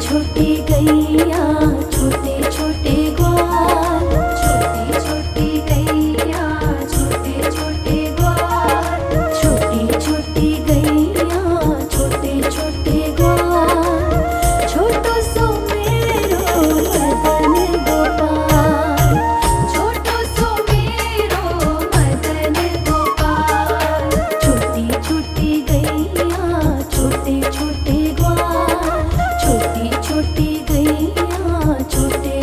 छोटी गैया छोटे छोटे ग्वाल, छोटी छोटी गैया छोटे छोटे ग्वाल, छोटी छोटी गैया छोटे छोटे ग्वाल, छोटो सो मेरो मदन गोपाल, छोटो सो मेरो मदन गोपाल, छोटी छोटी गैया छोटे छोटे ग्वाल, छोटी छोटी गैया छोटे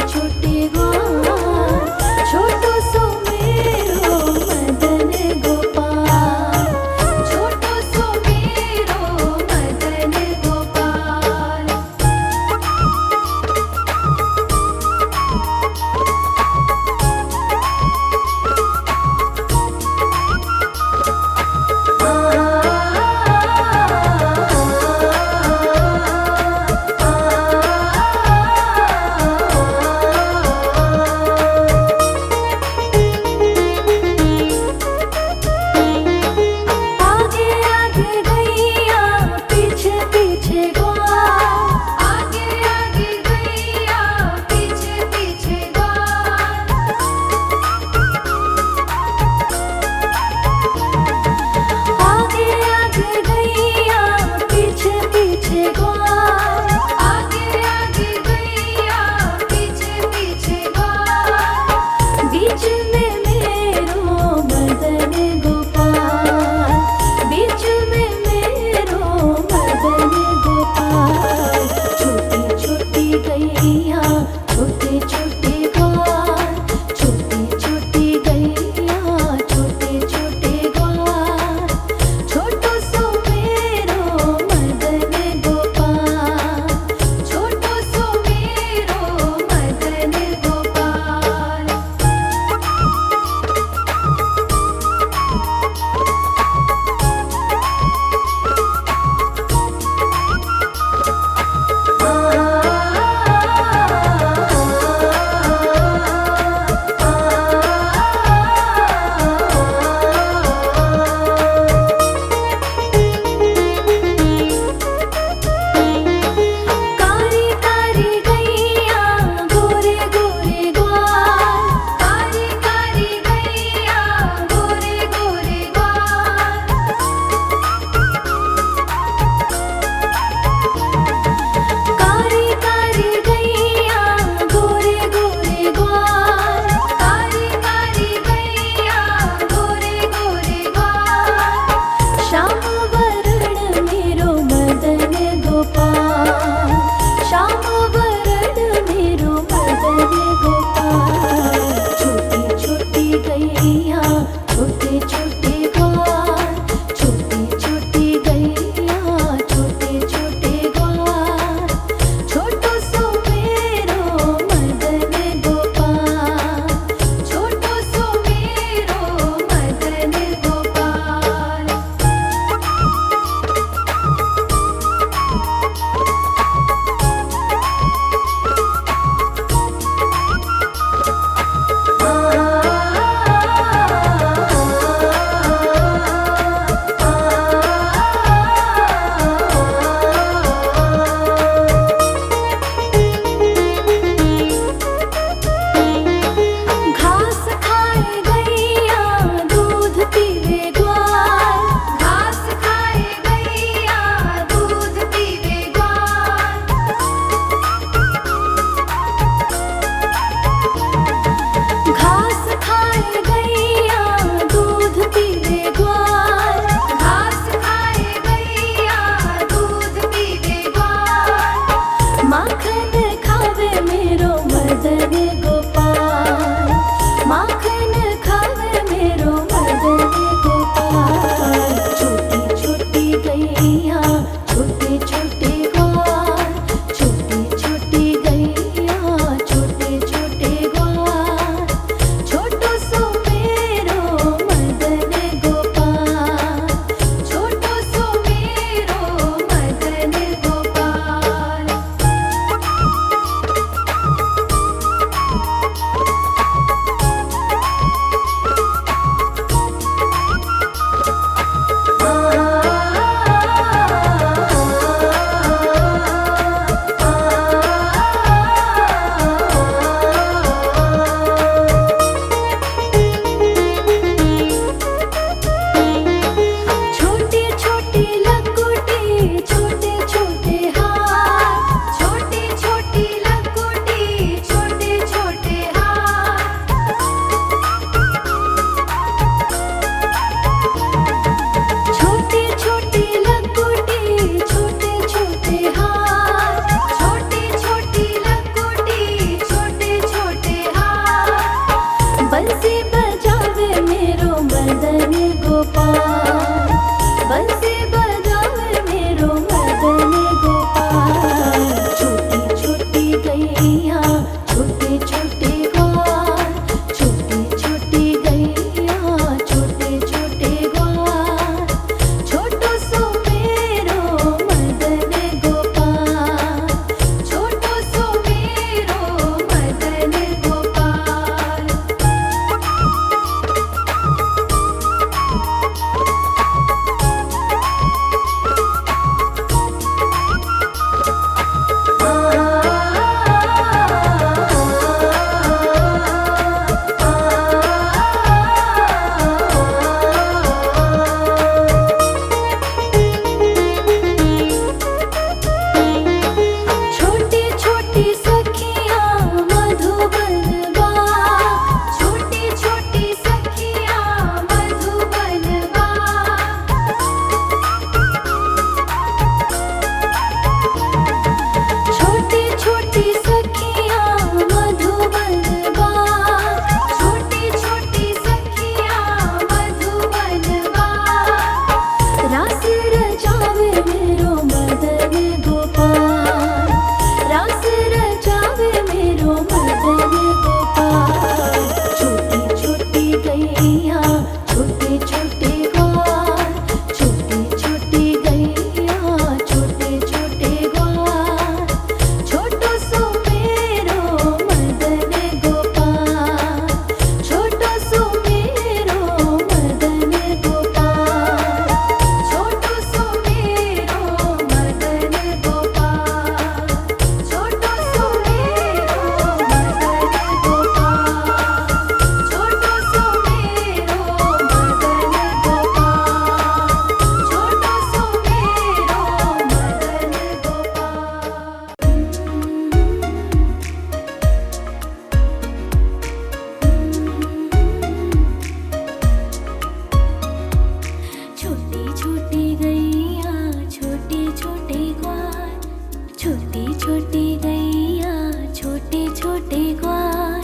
छोटी छोटी गैया छोटे छोटे ग्वाल,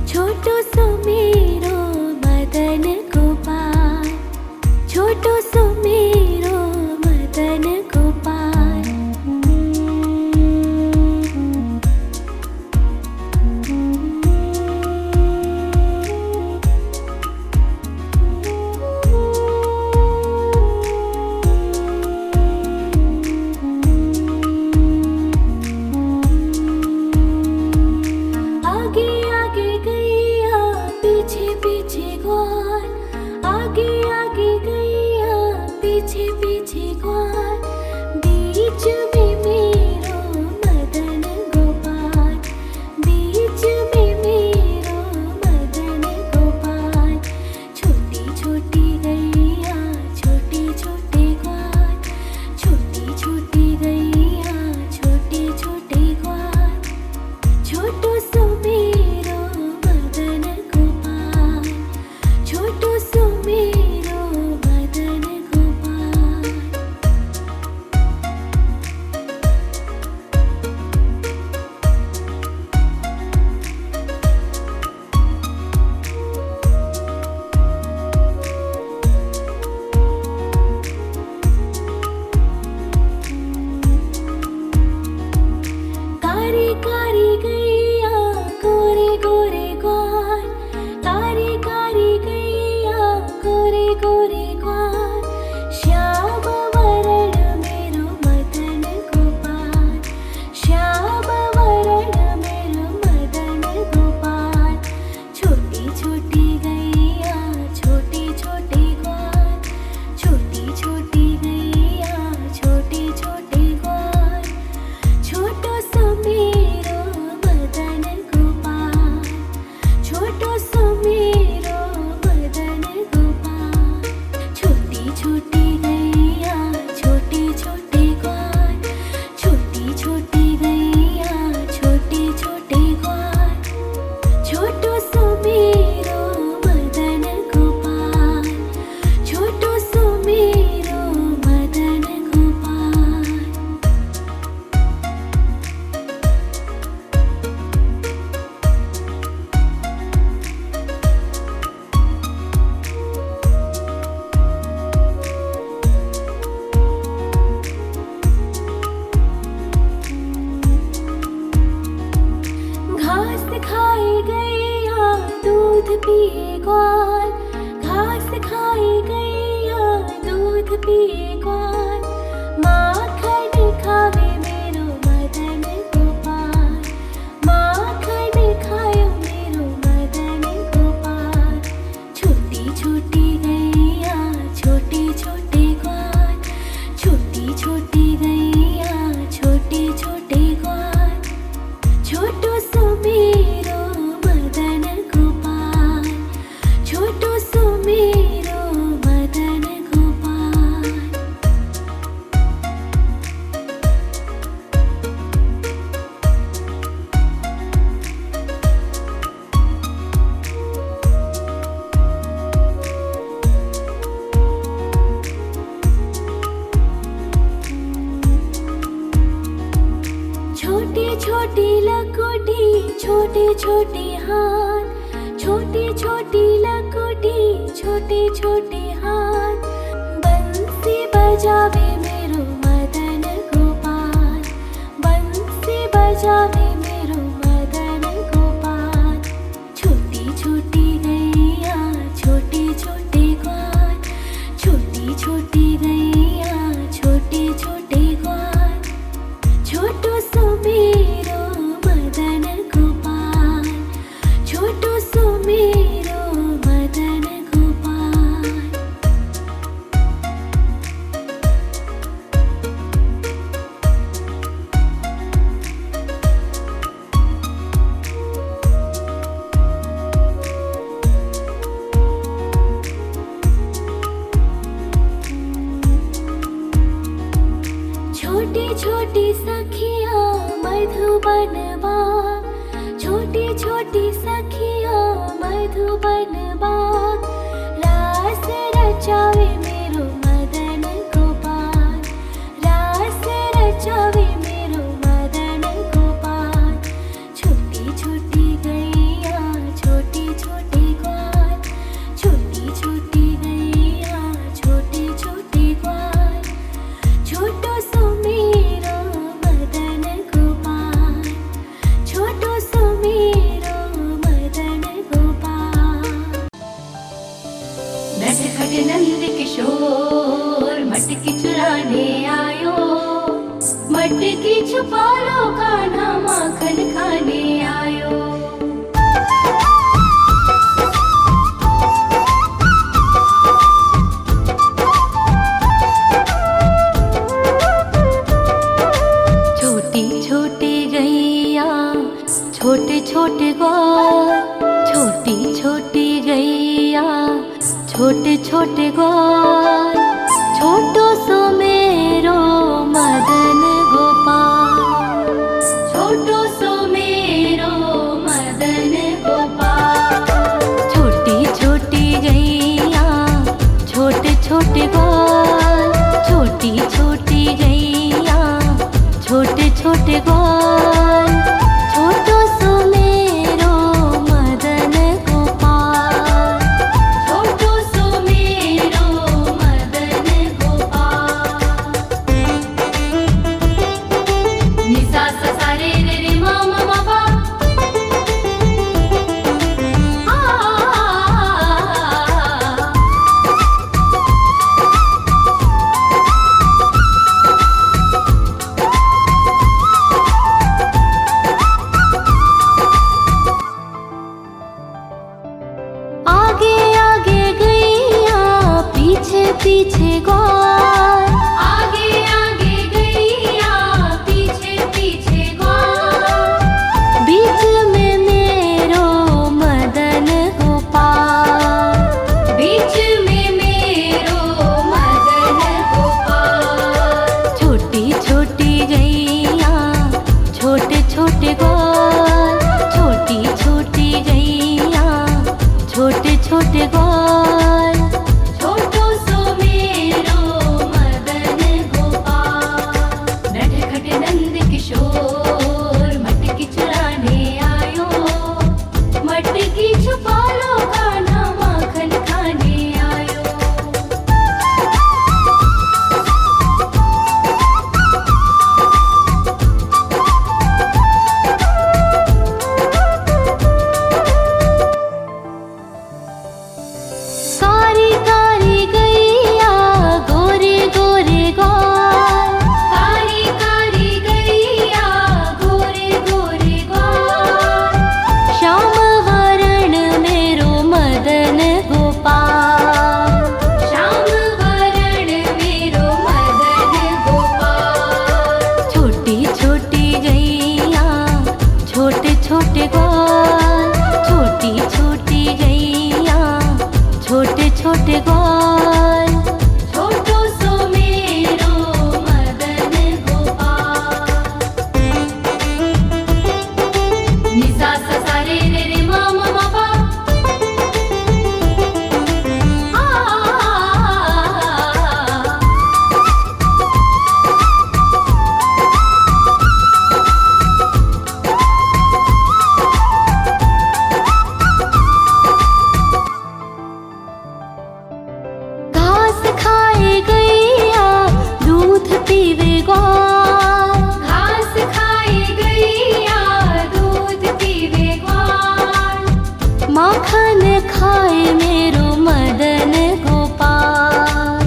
छोटो सो मेरो मदन गोपाल, छोटो सो मेरो मदन गोपाल। आगे आगे गैया पीछे पीछे ग्वाल, आगे आगे गैया पीछे पीछे ग्वाल, बीच में मेरो मदन गोपाल, बीच में मेरो मदन गोपाल। छोटी छोटी गैया छोटे छोटे ग्वाल, छोटी छोटी गैया छोटे छोटे ग्वाल, छोटो सो मेरो मदन गोपाल, छोटो सो मेरो मदन गोपाल। कारी कारी गैया गोरे गोरे ग्वाल, कारी कारी गैया गोरे गोरे ग्वाल, श्याम वरण मेरो मदन गोपाल, श्याम वरण मेरो मदन गोपाल। छोटी छोटी गैया छोटे छोटे ग्वाल, छोटी छोटी गैया छोटे छोटे ग्वाल, छोटो सो मेरो मदन गोपाल, छोटो सो मेरो मदन गोपाल। छोटी छोटी गैया छोटे छोटे ग्वाल, छोटी छोटी गैया छोटे छोटे ग्वाल, छोटो सो मेरो मदन गोपाल, छोटो सो मेरो मदन गोपाल। घास खाए गैया दूध पिए ग्वाल, घास खाए गैया दूध पिए ग्वाल, माखन खावे मेरो मदन गोपाल, माखन खायो मेरो मदन गोपाल। छोटी छोटी गैया छोटे छोटे ग्वाल, छोटी छोटी गैया छोटे छोटे ग्वाल, छोटो सो मेरो मदन गोपाल, छोटो सो मेरो मदन गोपाल। छोटी छोटी लकोटी छोटे छोटे हाथ, छोटी छोटी लकोटी छोटे छोटे हाथ, बंसी बजावे मेरो मदन गोपाल, बंसी बजावे मेरो मदन गोपाल। छोटी छोटी गैया छोटे छोटे ग्वाल, छोटी छोटी गैया छोटे छोटे ग्वाल, छोटो सो मेरो मदन गोपाल, छोटो सो मेरो मदन गोपाल। छोटी छोटी सखिया मधुबन बाग, छोटी छोटी सखिया मधुबन बाग, रास रचावे मेरो मदन गोपाल, रास रचावे मेरो छोटी छोटी गैया छोटे छोटे ग्वाल, छोटी छोटी गैया छोटे छोटे ग्वाल, छोटो सो मेरो मदन गोपाल, छोटो सो मेरो मदन गोपाल। छोटी छोटी गैया छोटे छोटे ग्वाल, छोटी छोटी गैया छोटे छोटे ग्वाल, छोटो सो मेरो मदन गोपाल, छोटो सो मेरो मदन गोपाल। नि सा सा सा रे रे रे मा मा मा पा, आगे आगे गैया पीछे पीछे ग्वाल, आगे आगे गैया पीछे पीछे ग्वाल, बीच में मेरो मदन गोपाल, बीच में मेरो मदन गोपाल। छोटी छोटी गैया छोटे छोटे ग्वाल, छोटी छोटी गैया छोटे छोटे ग्वाल, छोटो सो मेरो मदन गोपाल। नटखट नंद किशोर मटकी चुराने आयो, मटकी छुपा लो कान्हा माखन खाने आयो। कारी कारी गैया गोरे गोरे ग्वाल, कारी कारी गैया गोरे गोरे ग्वाल, श्याम वरण मेरो मदन गोपाल, श्याम वरण मेरो मदन गोपाल। छोटी छोटी गैया छोटे छोटे ग्वाल, छोटी छोटी गैया छोटे छोटे ग्वाल, छोटो सो मेरो मदन गोपाल। नि सा सा सा रे रे रे मा मा मा पा, घास खाए गैया दूध पीवे ग्वाल, घास खाए गैया दूध पीवे ग्वाल, माखन खाए मेरो मदन गोपाल,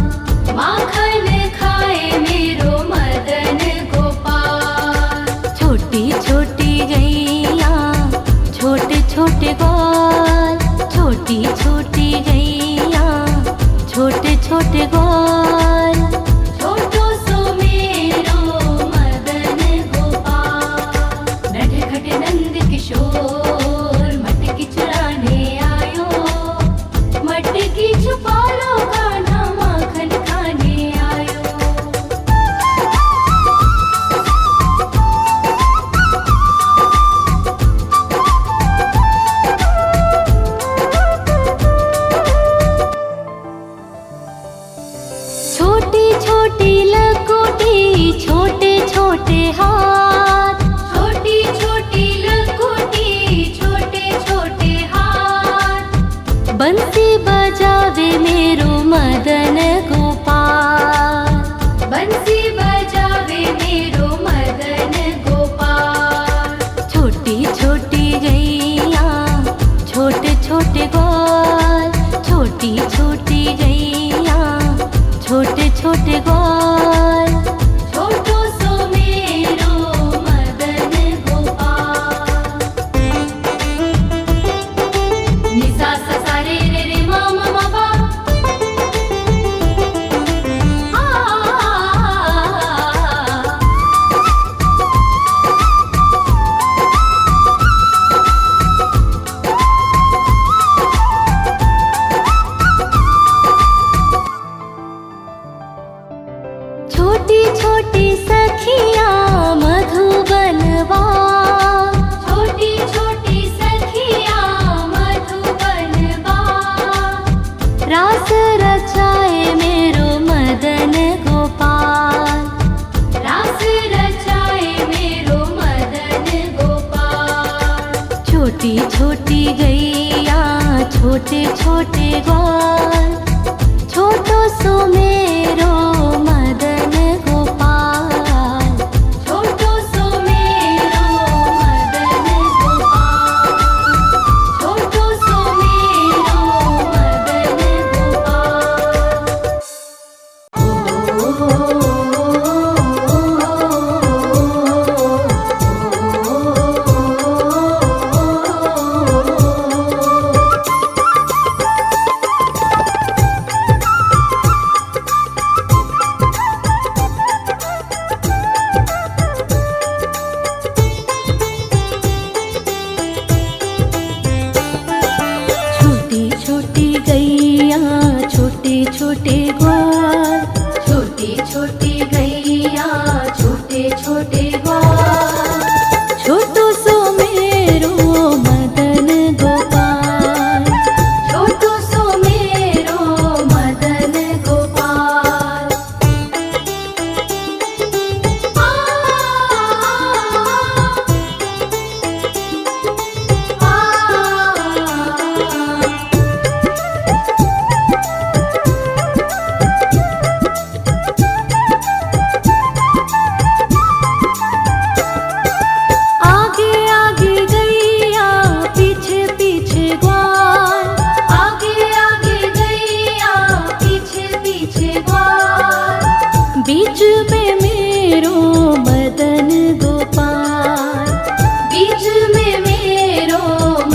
माखन खाए मेरो मदन गोपाल। छोटी छोटी गैया छोटे छोटे ग्वाल, छोटी छोटी गैया छोटे छोटे ग्वाल, छोटो सो मेरो मदन गोपाल। नटखट नंद किशोर मटकी चुराने आयो, मटकी छुपा लो कान्हा माखन खाने आयो। छोटी छोटी लकोटी छोटे छोटे हाथ, छोटी छोटी लकोटी छोटे छोटे हाथ, बंसी बजावे मेरो मदन गोपाल, बंसी बजावे मेरो मदन गोपाल। छोटी छोटी गैया छोटे छोटे ग्वाल, छोटी छोटी गैया छोटे छोटे ग्वाल, छोटो सो मेरो मदन गोपाल। नि सा सा सा रे रे रे मा मा मा पा, छोटी गैया छोटे छोटे ग्वाल, छोटो सो मेरो मदन गोपाल, छोटो सो मेरो मदन गोपाल, छोटो सो मेरो मदन छोटी गैया छोटे छोटे ग्वाल, छोटी छोटी गैया छोटे छोटे ग्वाल, छोटो सो मेरो मदन गोपाल, छोटो सो मेरो मदन गोपाल। आगे आगे गैया पीछे पीछे ग्वाल, आगे आगे गैया पीछे पीछे ग्वाल, बीच में मेरो मदन गोपाल, बीच में मेरो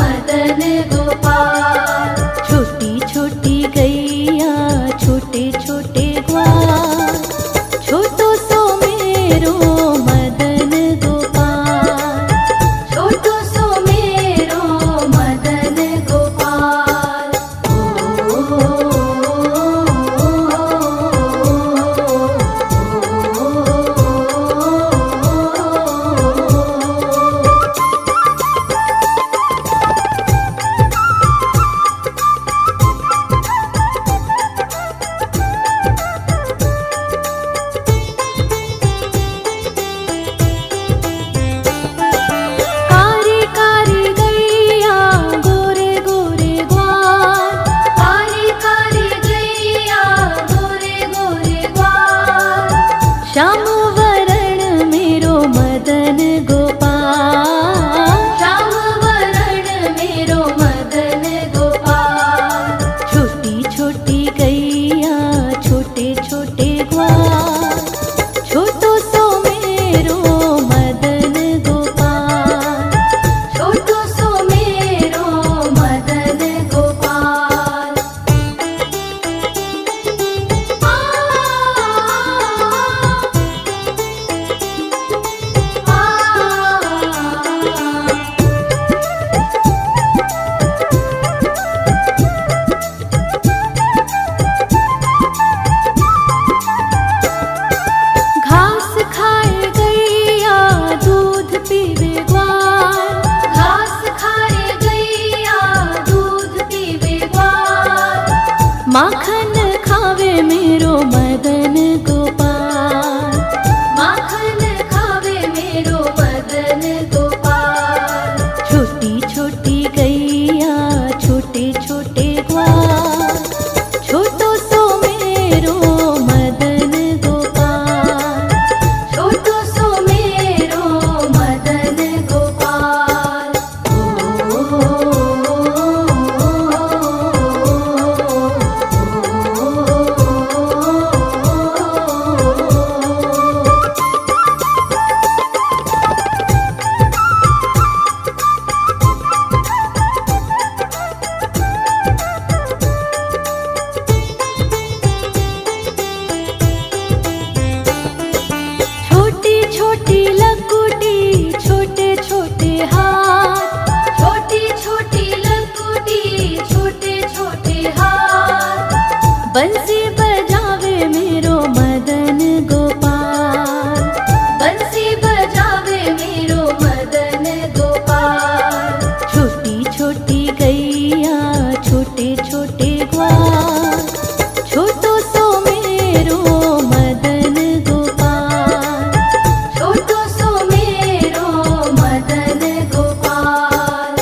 मदन गोपाल। छोटी छोटी गैया छोटे छोटे ग्वाल, छोटो सो मेरो मदन गोपाल, छोटो सो मेरो मदन गोपाल। कारी कारी गैया गोरे गोरे ग्वाल, कारी कारी गैया गोरे गोरे ग्वाल, श्याम वरण मेरो मदन गोपाल, श्याम वरण मेरो मदन गोपाल। छोटी छोटी गैया छोटे छोटे ग्वाल, छोटो सो मेरो मदन गोपाल, छोटो सो मेरो मदन गोपाल। घास खाए गैया दूध पीवे ग्वाल, घास खाए गैया दूध पीवे ग्वाल, माखन खावे मेरो मदन गोपाल, माखन खावे मेरो मदन गोपाल। छोटी छोटी गैया छोटे छोटे ग्वाल, छोटो सो मेरो मदन गोपाल, छोटो सो मेरो मदन गोपाल। छोटी छोटी लकुटी छोटे छोटे हाथ, छोटी छोटी लकुटी छोटे छोटे हाथ, बंसी बजावे मेरो मदन गोपाल, बंसी बजावे मेरो मदन गोपाल। छोटी छोटी गैया छोटे छोटे ग्वाल, छोटो सो मेरो मदन गोपाल, छोटो सो मेरो मदन गोपाल।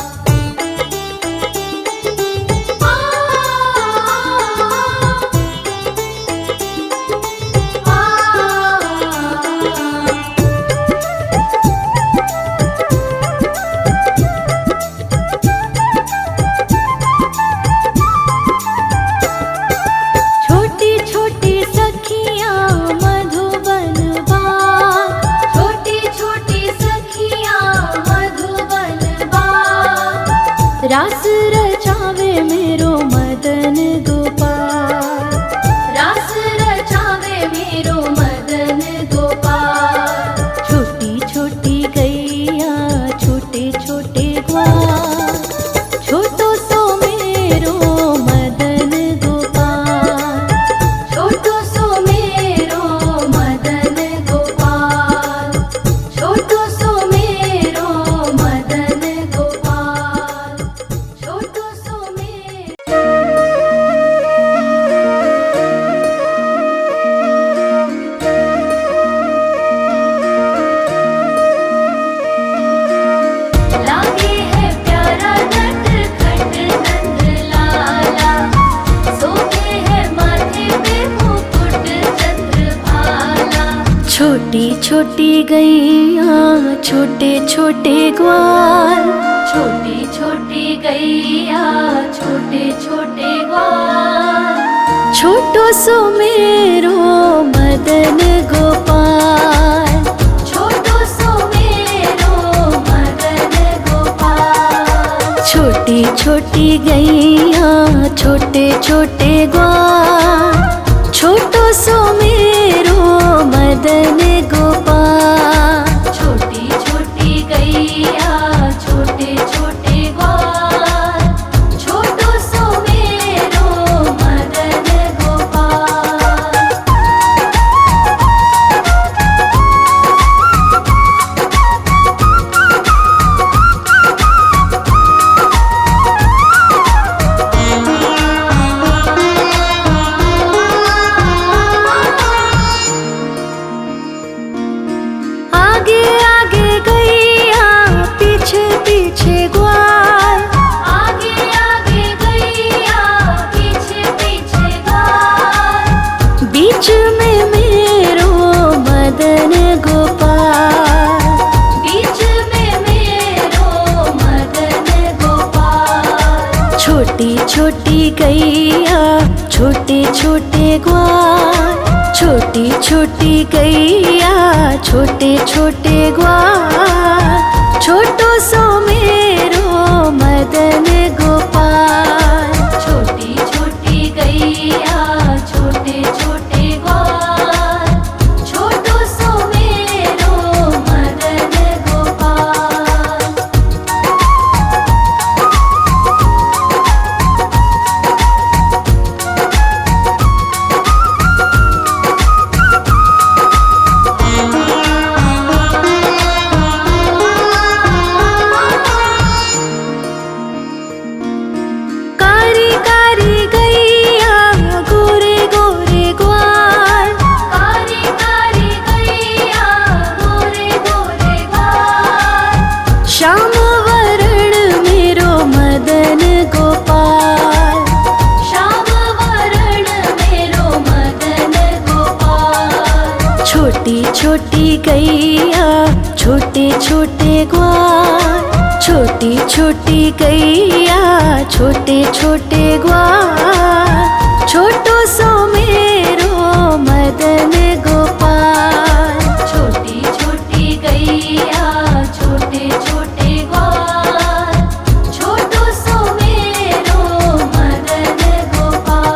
रास रचावे मेरो मदन गोपाल, रास रचावे मेरो मदन गोपाल। छोटी छोटी गैया छोटे छोटे ग्वाल, छोटो सो मेरो मदन गोपाल, छोटो सो मेरो मदन गोपाल, छोटो सो मेरो मदन गोपाल, छोटो सो मेरो। लागे है प्यारा नटखट नंद लाला, सोते है माथे पे मुकुट चंद्रभाला। छोटी छोटी गैया छोटे छोटे ग्वाल, छोटी छोटी गैया छोटे छोटे ग्वाल, छोटो सो मेरो मदन गोपाल, छोटो सो मेरो मदन गोपाल। छोटी छोटी गैया छोटे छोटे ग्वाल, छोटो सो मेरो मदन गोपाल। छोटी छोटी गैया छोटे छोटे ग्वाल, छोटो सो मेरो मदन गोपाल। आगे आगे गैया पीछे पीछे ग्वाल, आगे आगे गैया पीछे पीछे ग्वाल। बीच में मेरो मदन गोपाल, बीच में मेरो मदन गोपाल। छोटी छोटी गैया छोटे छोटे ग्वाल, छोटी छोटी गैया छोटे छोटे ग्वाल, छोटो सो मेरो मदन गोपाल। छोटी छोटी गैया छोटे छोटे ग्वाल, छोटो सो मेरो मदन गोपाल। कारी कारी गैया गोरे गोरे ग्वाल, कारी कारी गैया गोरे गोरे ग्वाल। श्याम वरण मेरो मदन गोपाल, श्याम वरण मेरो मदन गोपाल। छोटी छोटी गैया छोटे छोटे ग्वाल, छोटी छोटी गैया छोटे छोटे ग्वाल, छोटो सो मेरो मदन गोपाल। छोटी छोटी गैया छोटे छोटे ग्वाल, छोटो सो मेरो मदन गोपाल।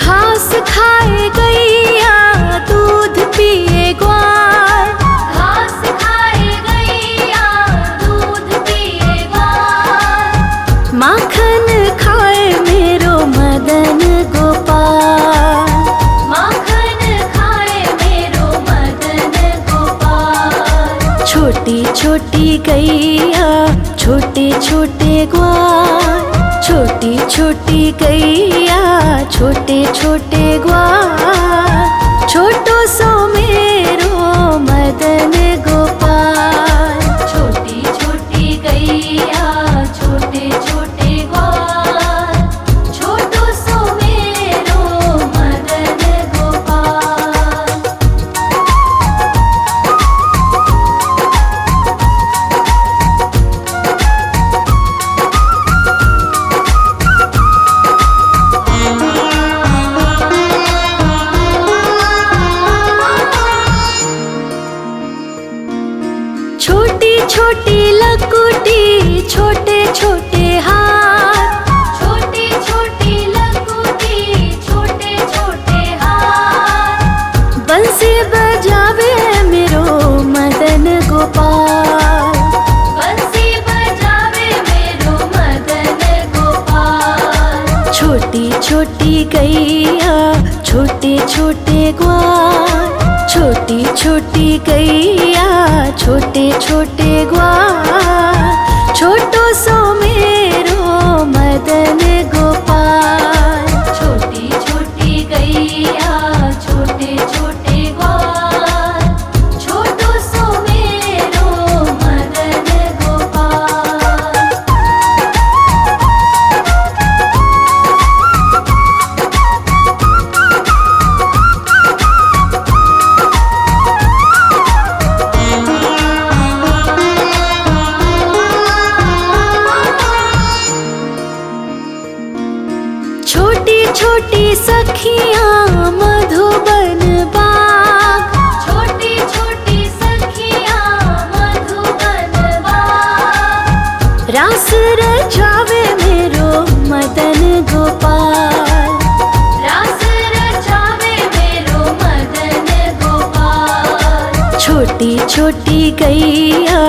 घास खाए गैया दूध पिए ग्वाल, घास खाए गैया दूध पिए ग्वाल। माखन खाए मेरो मदन गोपाल, माखन खाए मेरो मदन गोपाल। छोटी छोटी गैया छोटे छोटे ग्वाल, छोटी छोटी गैया छोटे छोटे ग्वाल, छोटो सो मेरो मदन गोपाल। छोटी छोटी गैया छोटे छोटे ग्वाल, छोटो सो मेरो मदन गोपाल। छोटे छोटे हाथ, छोटी छोटी लघुटी, छोटे छोटे हाथ। बंसी बजावे मेरो मदन गोपाल, बंसी बजावे मेरो मदन गोपाल। छोटी छोटी गैया छोटे छोटे ग्वाल, छोटी छोटी गैया छोटे छोटे ग्वाल। छोटो सो मेरो मदन गोपाल, छोटी छोटी गैया छोटे छोटे ग्वाल। छोटो सो मेरो मदन गोपाल। छोटी छोटी सखियाँ मधुबन बाग, छोटी छोटी सखियाँ मधुबन बाग। रास रचावे मेरो मदन गोपाल, रास रचावे मेरो मदन गोपाल। छोटी छोटी गैया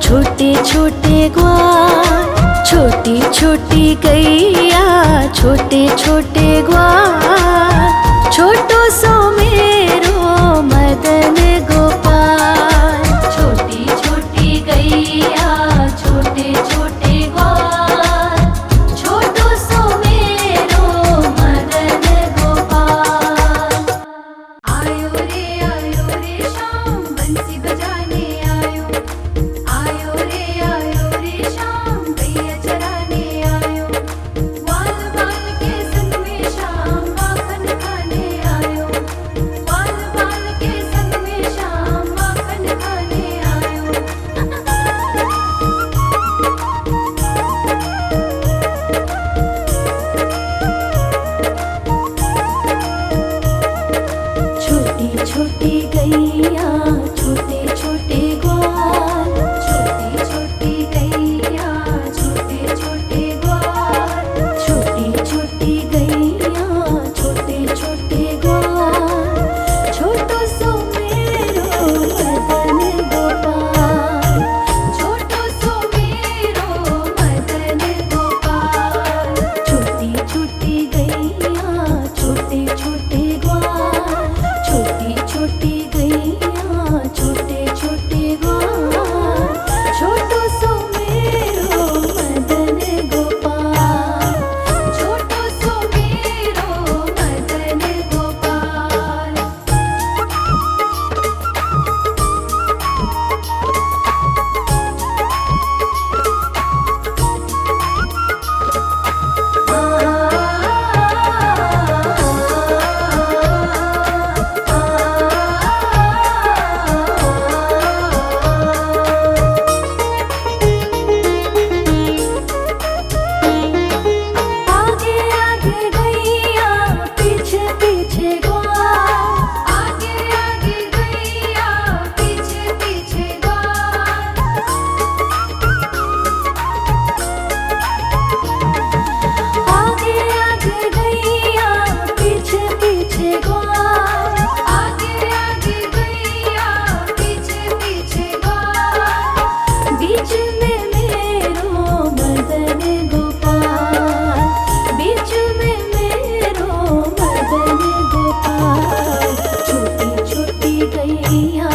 छोटे छोटे ग्वाल, छोटी छोटी गैया छोटे छोटे ग्वाल। छोटो सो मेरो मदन गोपाल, छोटी छोटी गैया छोटे छोटे ग्वाल। छोटो सो मेरो मदन गोपाल। आयो रे शाम बंसी बजाने आयो। आयो रे शाम गैया चराने आयो। ग्वाल बाल के संग में शाम माखन खाने आयो। ग्वाल बाल के संग में शाम माखन खाने आयो। छोटी छोटी गैया छोटे छोटे ग्वाल, छोटी छोटी गैया छोटे छोटे ग्वाल। छोटी छोटी गैया छोटे छोटे ग्वाल। छोटो सो मेरो मदन गोपाल, छोटो सो मेरो मदन गोपाल। छोटी छोटी गैया छोटे छोटे ग्वाल, छोटी छोटी गैया छोटे छोटे ग्वाल। छोटो सो मेरो मदन गोपाल, छोटो सो मेरो मदन गोपाल। आगे आगे गैया पीछे पीछे ग्वाल, आगे आगे गैया पीछे पीछे ग्वाल। आगे आगे गैया पीछे पीछे ग्वाल। आगे आगे गैया पीछे पीछे ग्वाल। बीच में मेरो मदन गोपाल, बीच में मेरो मदन गोपाल। छोटी छोटी गैया